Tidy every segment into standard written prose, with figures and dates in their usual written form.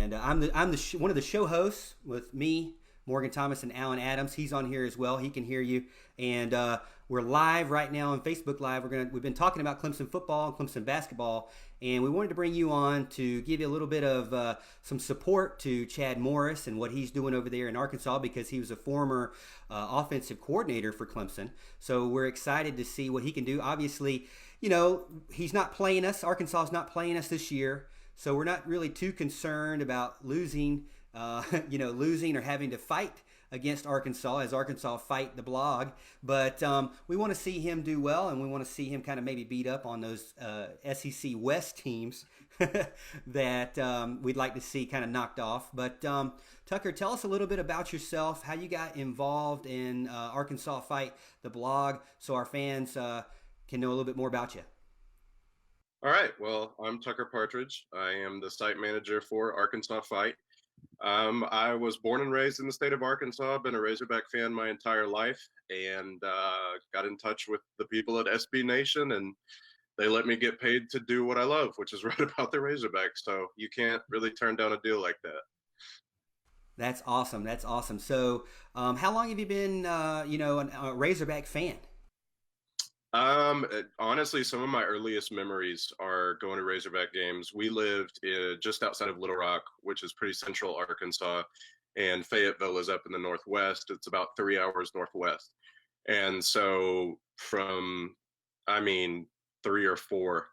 and I'm one of the show hosts with me, Morgan Thomas, and Alan Adams. He's on here as well. He can hear you, and we're live right now on Facebook Live. We've been talking about Clemson football, Clemson basketball, and we wanted to bring you on to give you a little bit of some support to Chad Morris and what he's doing over there in Arkansas, because he was a former offensive coordinator for Clemson. So we're excited to see what he can do. Obviously, he's not playing us. Arkansas is not playing us this year, so we're not really too concerned about losing or having to fight against Arkansas as Arkansas fight the blog. But we want to see him do well, and we want to see him kind of maybe beat up on those SEC West teams that we'd like to see kind of knocked off. But Tucker, tell us a little bit about yourself, how you got involved in Arkansas Fight the blog, so our fans can know a little bit more about you. All right. Well, I'm Tucker Partridge. I am the site manager for Arkansas Fight. I was born and raised in the state of Arkansas, been a Razorback fan my entire life, and got in touch with the people at SBNation, and they let me get paid to do what I love, which is write about the Razorbacks. So you can't really turn down a deal like that. That's awesome. That's awesome. So how long have you been, a Razorback fan? Honestly, some of my earliest memories are going to Razorback games. We lived just outside of Little Rock, which is pretty central Arkansas, and Fayetteville is up in the northwest. It's about 3 hours northwest. And so from, 3 or 4,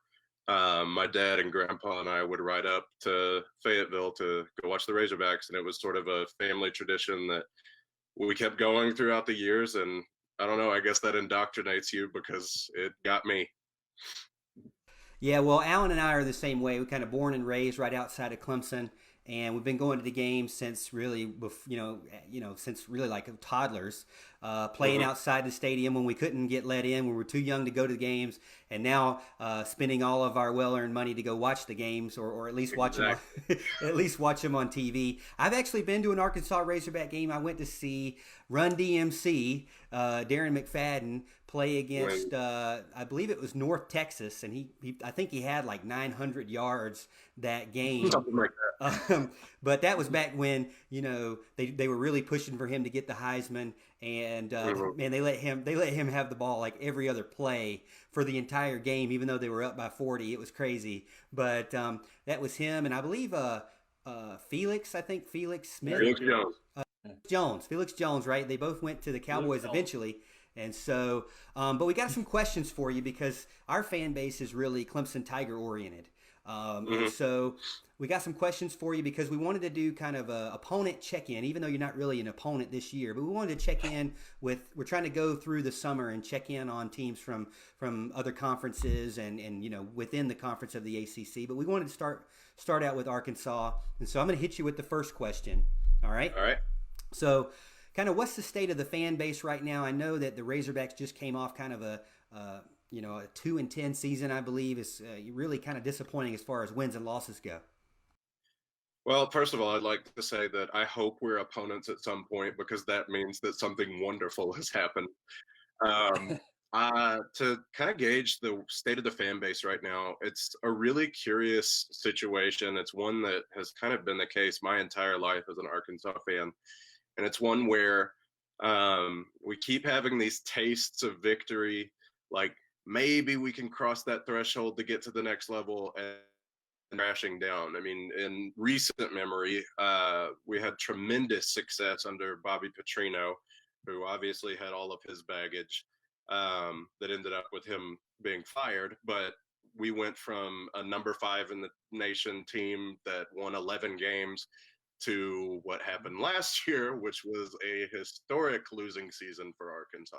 my dad and grandpa and I would ride up to Fayetteville to go watch the Razorbacks. And it was sort of a family tradition that we kept going throughout the years. And I don't know, I guess that indoctrinates you because it got me. Yeah, well, Alan and I are the same way. We kind of born and raised right outside of Clemson, and we've been going to the games since really, since really like toddlers, playing outside the stadium when we couldn't get let in, when we were too young to go to the games, and now spending all of our well-earned money to go watch the games, or at least watch them, at least watch them on TV. I've actually been to an Arkansas Razorback game. I went to see Run DMC, Darren McFadden, play against I believe it was North Texas, and he I think he had like 900 yards that game. Something like that. But that was back when they were really pushing for him to get the Heisman, and man, they let him have the ball like every other play for the entire game, even though they were up by 40. It was crazy, but that was him, and I believe Felix Smith, Felix Jones, right? They both went to the Cowboys eventually. And so, but we got some questions for you because our fan base is really Clemson Tiger oriented. And so we got some questions for you because we wanted to do kind of a opponent check-in, even though you're not really an opponent this year, but we wanted to check in we're trying to go through the summer and check in on teams from other conferences and within the conference of the ACC. But we wanted to start out with Arkansas. And so I'm going to hit you with the first question. All right? All right. So kind of what's the state of the fan base right now? I know that the Razorbacks just came off kind of a 2-10 season, I believe. Is really kind of disappointing as far as wins and losses go. Well, first of all, I'd like to say that I hope we're opponents at some point because that means that something wonderful has happened. To kind of gauge the state of the fan base right now, it's a really curious situation. It's one that has kind of been the case my entire life as an Arkansas fan. And it's one where we keep having these tastes of victory, like maybe we can cross that threshold to get to the next level, and crashing down. I mean, in recent memory, we had tremendous success under Bobby Petrino, who obviously had all of his baggage that ended up with him being fired. But we went from a number 5 in the nation team that won 11 games to what happened last year, which was a historic losing season for Arkansas.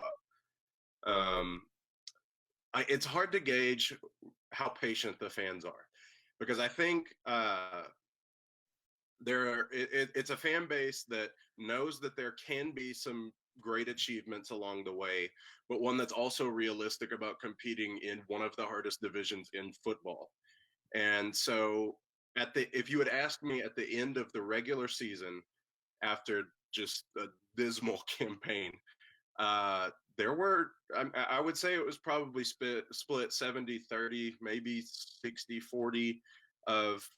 It's hard to gauge how patient the fans are, because I think it's a fan base that knows that there can be some great achievements along the way, but one that's also realistic about competing in one of the hardest divisions in football. And so if you had asked me at the end of the regular season, after just a dismal campaign, there were, I would say it was probably split 70-30, maybe 60-40 of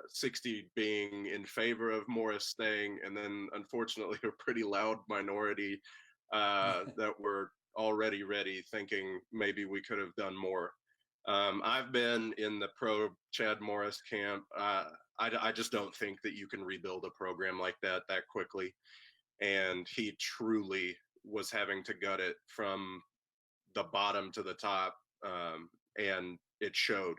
60 being in favor of Morris staying, and then unfortunately a pretty loud minority that were already ready, thinking maybe we could have done more. I've been in the pro Chad Morris camp. I just don't think that you can rebuild a program like that quickly. And he truly was having to gut it from the bottom to the top, and it showed.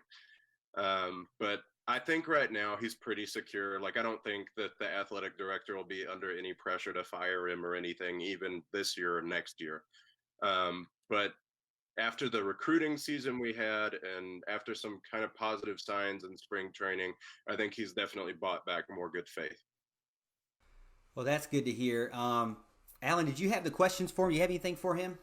But I think right now he's pretty secure. Like, I don't think that the athletic director will be under any pressure to fire him or anything, even this year or next year. But after the recruiting season we had, and after some kind of positive signs in spring training, I think he's definitely bought back more good faith. Well, that's good to hear. Alan, did you have the questions for him? You have anything for him?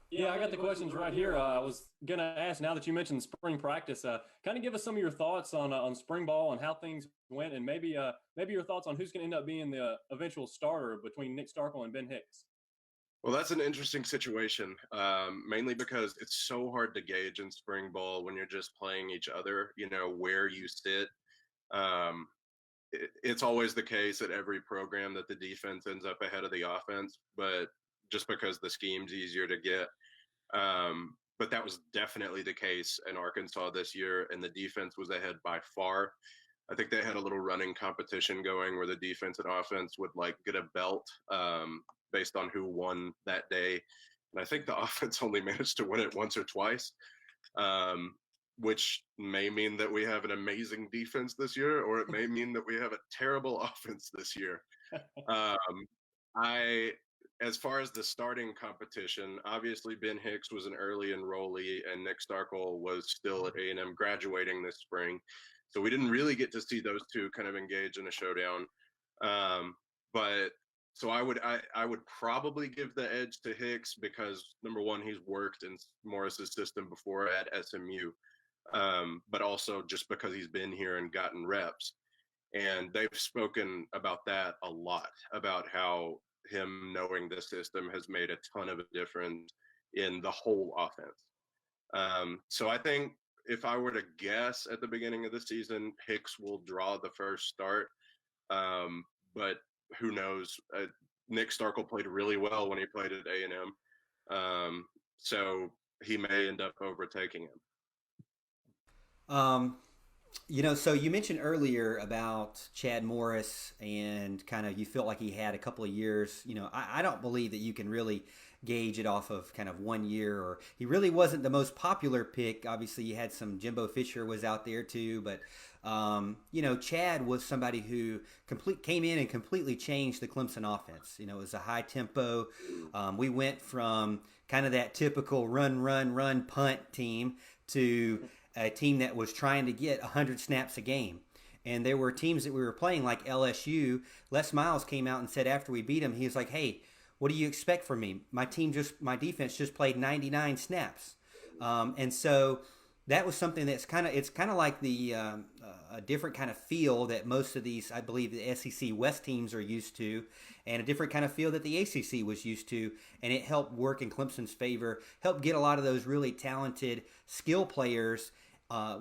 Yeah, I got the questions right here. I was going to ask, now that you mentioned spring practice, kind of give us some of your thoughts on spring ball and how things went, and maybe your thoughts on who's going to end up being the eventual starter between Nick Starkel and Ben Hicks. Well, that's an interesting situation, mainly because it's so hard to gauge in spring ball when you're just playing each other, where you sit. Um, it's always the case at every program that the defense ends up ahead of the offense, but just because the scheme's easier to get. But that was definitely the case in Arkansas this year, and the defense was ahead by far. I think they had a little running competition going where the defense and offense would get a belt based on who won that day. And I think the offense only managed to win it once or twice, which may mean that we have an amazing defense this year, or it may mean that we have a terrible offense this year. As far as the starting competition, obviously Ben Hicks was an early enrollee, and Nick Starkel was still at A&M graduating this spring. So we didn't really get to see those two kind of engage in a showdown. But so I would probably give the edge to Hicks because, number one, he's worked in Morris's system before at SMU, but also just because he's been here and gotten reps. And they've spoken about that a lot, about how him knowing the system has made a ton of a difference in the whole offense. So I think if I were to guess at the beginning of the season, Hicks will draw the first start. But who knows? Nick Starkel played really well when he played at A&M. So he may end up overtaking him. So you mentioned earlier about Chad Morris and kind of you felt like he had a couple of years. I don't believe that you can really gauge it off of kind of 1 year, or he really wasn't the most popular pick. Obviously, you had some Jimbo Fisher was out there too, but Chad was somebody who came in and completely changed the Clemson offense. It was a high tempo. We went from kind of that typical run, punt team to a team that was trying to get 100 snaps a game. And there were teams that we were playing like LSU. Les Miles came out and said after we beat him, he was like, "Hey, what do you expect from me? My defense just played 99 snaps." And so that was something it's kind of like the a different kind of feel that most of these, I believe, the SEC West teams are used to, and a different kind of feel that the ACC was used to, and it helped work in Clemson's favor, helped get a lot of those really talented skill players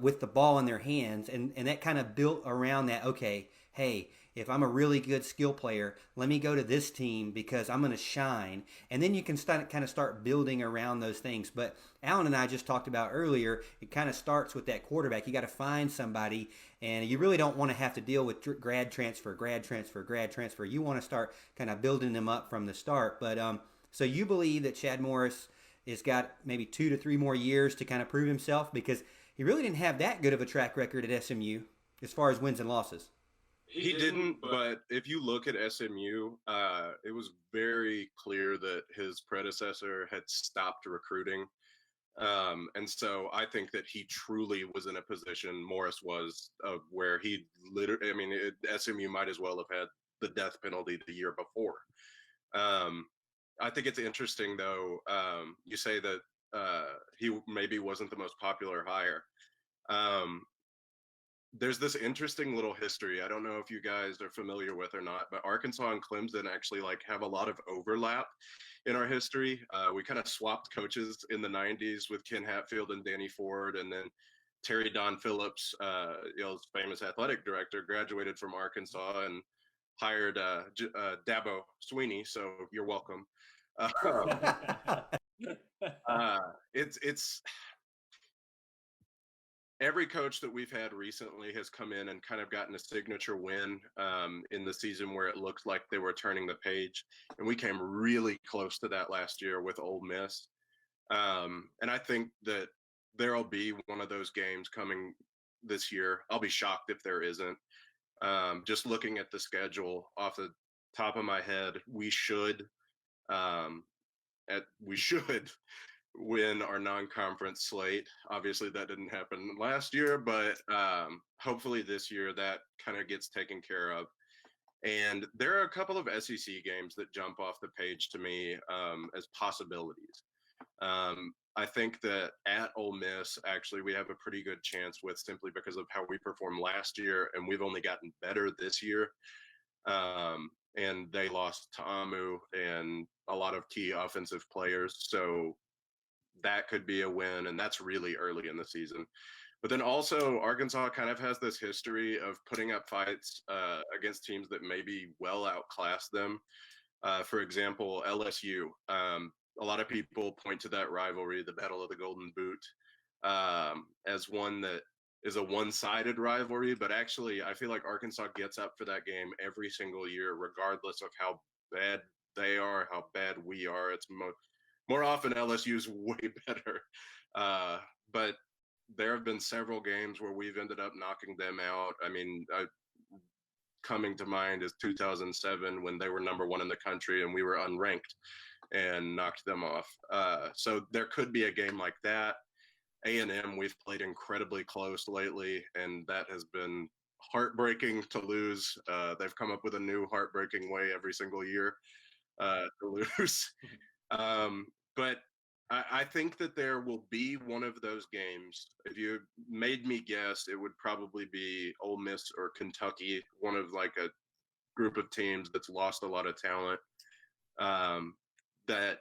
with the ball in their hands, and that kind of built around that. Okay, hey, if I'm a really good skill player, let me go to this team because I'm going to shine. And then you can start building around those things. But Alan and I just talked about earlier, it kind of starts with that quarterback. You got to find somebody, and you really don't want to have to deal with grad transfer. You want to start kind of building them up from the start. But so you believe that Chad Morris has got maybe 2 to 3 more years to kind of prove himself, because he really didn't have that good of a track record at SMU as far as wins and losses. He didn't, but if you look at SMU, it was very clear that his predecessor had stopped recruiting. And so I think that he truly was in a position, Morris was, where he literally, SMU might as well have had the death penalty the year before. I think it's interesting, though, you say that he maybe wasn't the most popular hire. There's this interesting little history. I don't know if you guys are familiar with or not, but Arkansas and Clemson actually have a lot of overlap in our history. We kind of swapped coaches in the 90s with Ken Hatfield and Danny Ford, and then Terry Don Phillips, Yale's famous athletic director, graduated from Arkansas and hired Dabo Sweeney. So you're welcome. It's every coach that we've had recently has come in and kind of gotten a signature win in the season where it looked like they were turning the page. And we came really close to that last year with Ole Miss. And I think that there'll be one of those games coming this year. I'll be shocked if there isn't. Just looking at the schedule off the top of my head, we should win our non-conference slate. Obviously, that didn't happen last year, but hopefully this year that kind of gets taken care of. And there are a couple of SEC games that jump off the page to me as possibilities. I think that at Ole Miss, actually, we have a pretty good chance with, simply because of how we performed last year, and we've only gotten better this year. And they lost Ta'amu and a lot of key offensive players. So that could be a win, and that's really early in the season. But then also Arkansas kind of has this history of putting up fights against teams that maybe well outclass them. For example, LSU. A lot of people point to that rivalry, the Battle of the Golden Boot, as one that is a one-sided rivalry. But actually, I feel like Arkansas gets up for that game every single year, regardless of how bad they are, how bad we are. It's more often LSU's way better. But there have been several games where we've ended up knocking them out. I mean, coming to mind is 2007 when they were number 1 in the country and we were unranked and knocked them off. So there could be a game like that. A&M, we've played incredibly close lately, and that has been heartbreaking to lose. They've come up with a new heartbreaking way every single year to lose. But I think that there will be one of those games. If you made me guess, it would probably be Ole Miss or Kentucky, one of like a group of teams that's lost a lot of talent. That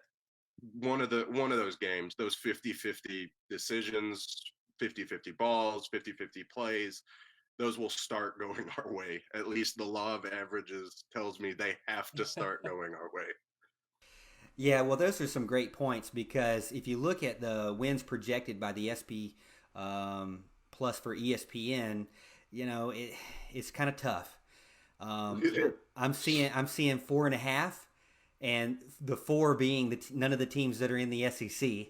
one of those games, those 50-50 decisions, 50-50 balls, 50-50 plays, those will start going our way. At least the law of averages tells me they have to start going our way. Yeah, well, those are some great points, because if you look at the wins projected by the SP Plus for ESPN, you know, it's kind of tough. I'm seeing 4.5, and the 4 being none of the teams that are in the SEC.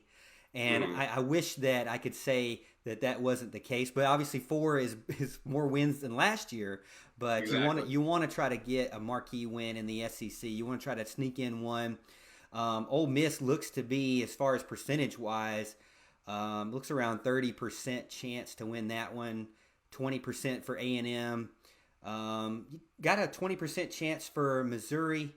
And I wish that I could say that wasn't the case, but obviously 4 is more wins than last year. But exactly. you want to try to get a marquee win in the SEC. You want to try to sneak in one. Ole Miss looks to be, as far as percentage wise, looks around 30% chance to win that one, 20% for A&M. Got a 20% chance for Missouri.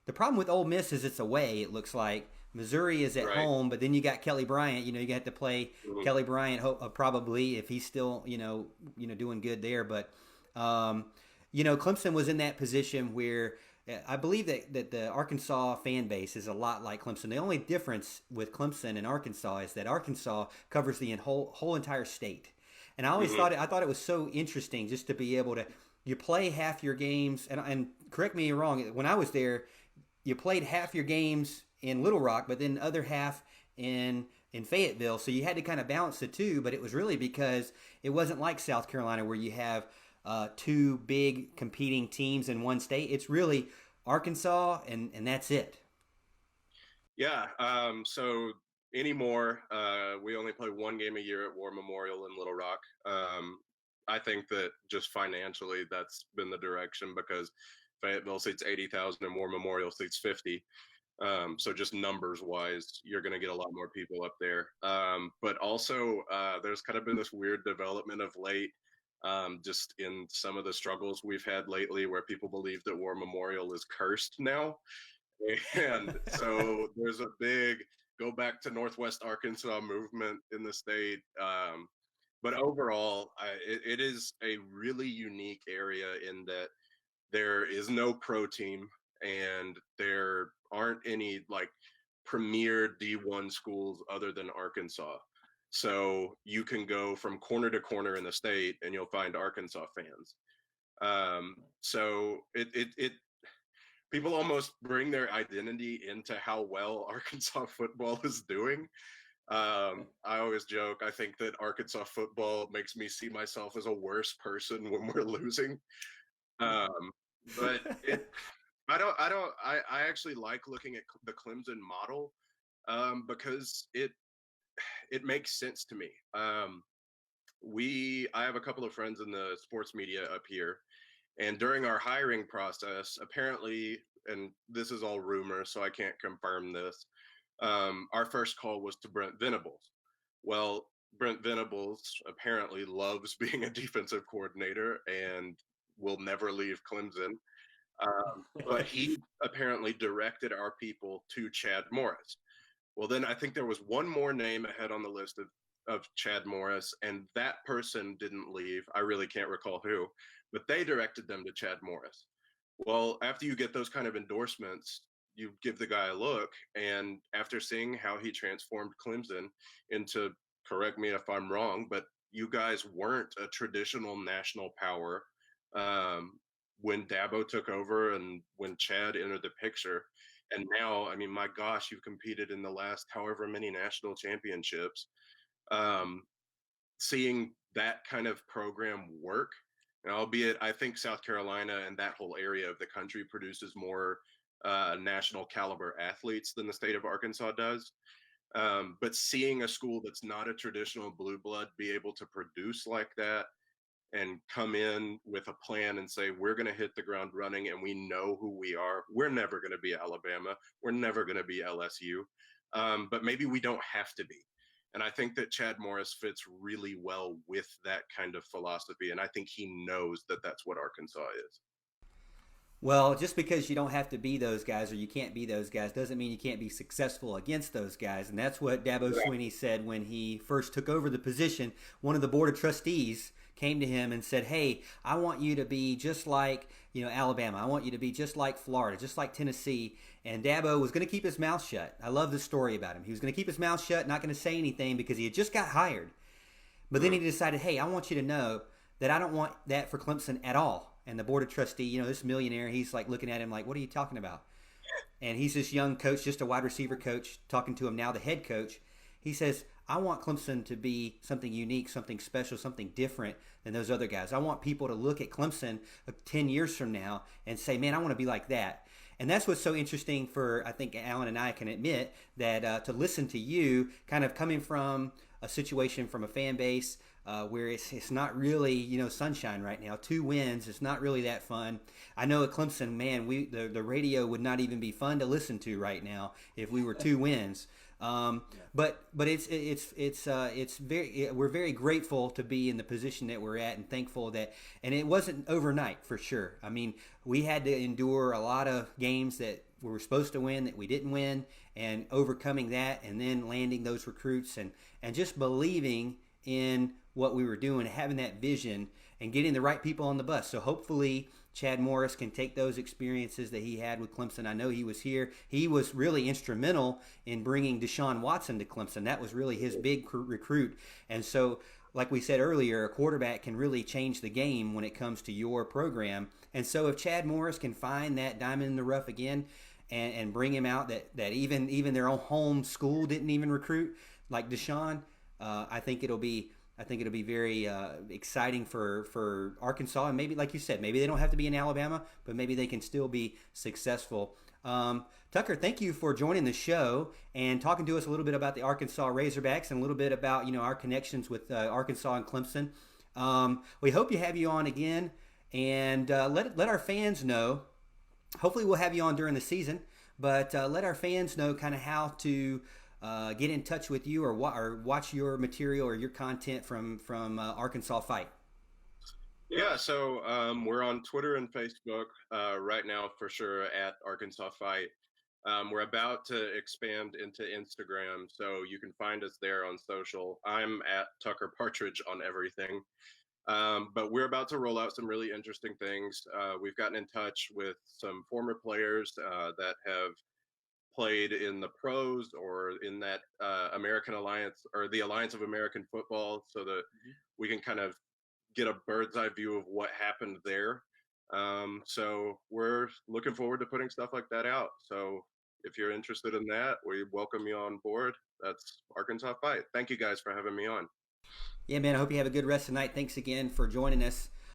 The problem with Ole Miss is it's away, it looks like. Missouri is at home, but then you got Kelly Bryant. You know, you got to play Kelly Bryant probably, if he's still, doing good there. But, Clemson was in that position where I believe that the Arkansas fan base is a lot like Clemson. The only difference with Clemson and Arkansas is that Arkansas covers the whole entire state. And I always thought it was so interesting just to be able to, you play half your games, and correct me if I'm wrong, when I was there, you played half your games in Little Rock, but then the other half in Fayetteville. So you had to kind of balance the two, but it was really because it wasn't like South Carolina where you have 2 big competing teams in one state. It's really Arkansas, and that's it. Yeah. So anymore, we only play 1 game a year at War Memorial in Little Rock. I think that just financially, that's been the direction, because Fayetteville seats 80,000 and War Memorial seats 50. So just numbers wise, you're going to get a lot more people up there. But also, there's kind of been this weird development of late, just in some of the struggles we've had lately, where people believe that War Memorial is cursed now. And so there's a big go back to Northwest Arkansas movement in the state. But overall, it is a really unique area in that there is no pro team, and there aren't any like premier D1 schools other than Arkansas. So you can go from corner to corner in the state and you'll find Arkansas fans. So it people almost bring their identity into how well Arkansas football is doing. I always joke, I think that Arkansas football makes me see myself as a worse person when we're losing. But I actually like looking at the Clemson model because it makes sense to me. I have a couple of friends in the sports media up here, and during our hiring process, apparently, and this is all rumor, so I can't confirm this, our first call was to Brent Venables. Well, Brent Venables apparently loves being a defensive coordinator and will never leave Clemson. But he apparently directed our people to Chad Morris. Well, then I think there was one more name ahead on the list of Chad Morris, and that person didn't leave. I really can't recall who, but they directed them to Chad Morris. Well, after you get those kind of endorsements, you give the guy a look, and after seeing how he transformed Clemson into, correct me if I'm wrong, but you guys weren't a traditional national power when Dabo took over and when Chad entered the picture. And now, I mean, my gosh, you've competed in the last however many national championships. Um, Seeing that kind of program work, and albeit I think South Carolina and that whole area of the country produces more national caliber athletes than the state of Arkansas does. But seeing a school that's not a traditional blue blood be able to produce like that and come in with a plan and say, we're going to hit the ground running and we know who we are. We're never going to be Alabama. We're never going to be LSU. But maybe we don't have to be. And I think that Chad Morris fits really well with that kind of philosophy. And I think he knows that that's what Arkansas is. Well, just because you don't have to be those guys or you can't be those guys doesn't mean you can't be successful against those guys. And that's what Dabo Swinney said when he first took over the position. One of the board of trustees came to him and said, hey, I want you to be just like, Alabama. I want you to be just like Florida, just like Tennessee. And Dabo was going to keep his mouth shut. I love this story about him. He was going to keep his mouth shut, not going to say anything because he had just got hired. But then he decided, hey, I want you to know that I don't want that for Clemson at all. And the board of trustee, this millionaire, he's like looking at him like, what are you talking about? And he's this young coach, just a wide receiver coach, talking to him now, the head coach. He says, I want Clemson to be something unique, something special, something different than those other guys. I want people to look at Clemson 10 years from now and say, man, I want to be like that. And that's what's so interesting for, I think Alan and I can admit, that to listen to you kind of coming from a situation from a fan base where it's not really, sunshine right now. 2 wins, it's not really that fun. I know at Clemson, man, the radio would not even be fun to listen to right now if we were 2 wins. But it's very, we're very grateful to be in the position that we're at and thankful that, and it wasn't overnight for sure. I mean, we had to endure a lot of games that we were supposed to win that we didn't win, and overcoming that, and then landing those recruits and just believing in what we were doing, having that vision and getting the right people on the bus. So hopefully Chad Morris can take those experiences that he had with Clemson. I know he was here. He was really instrumental in bringing Deshaun Watson to Clemson. That was really his big recruit. And so, like we said earlier, a quarterback can really change the game when it comes to your program. And so if Chad Morris can find that diamond in the rough again and bring him out that even their own home school didn't even recruit, like Deshaun, I think it'll be very exciting for Arkansas, and maybe, like you said, maybe they don't have to be in Alabama, but maybe they can still be successful. Tucker, thank you for joining the show and talking to us a little bit about the Arkansas Razorbacks and a little bit about our connections with Arkansas and Clemson. We hope to have you on again, and let our fans know. Hopefully, we'll have you on during the season, but let our fans know kind of how to get in touch with you or watch your material or your content from Arkansas Fight. Yeah, so we're on Twitter and Facebook right now for sure at Arkansas Fight. We're about to expand into Instagram, so you can find us there on social. I'm at Tucker Partridge on everything. But we're about to roll out some really interesting things. We've gotten in touch with some former players that have played in the pros or in that American Alliance or the Alliance of American Football, so that we can kind of get a bird's eye view of what happened there. So we're looking forward to putting stuff like that out. So if you're interested in that, we welcome you on board. That's Arkansas Fight. Thank you guys for having me on. Yeah, man, I hope you have a good rest of the night. Thanks again for joining us.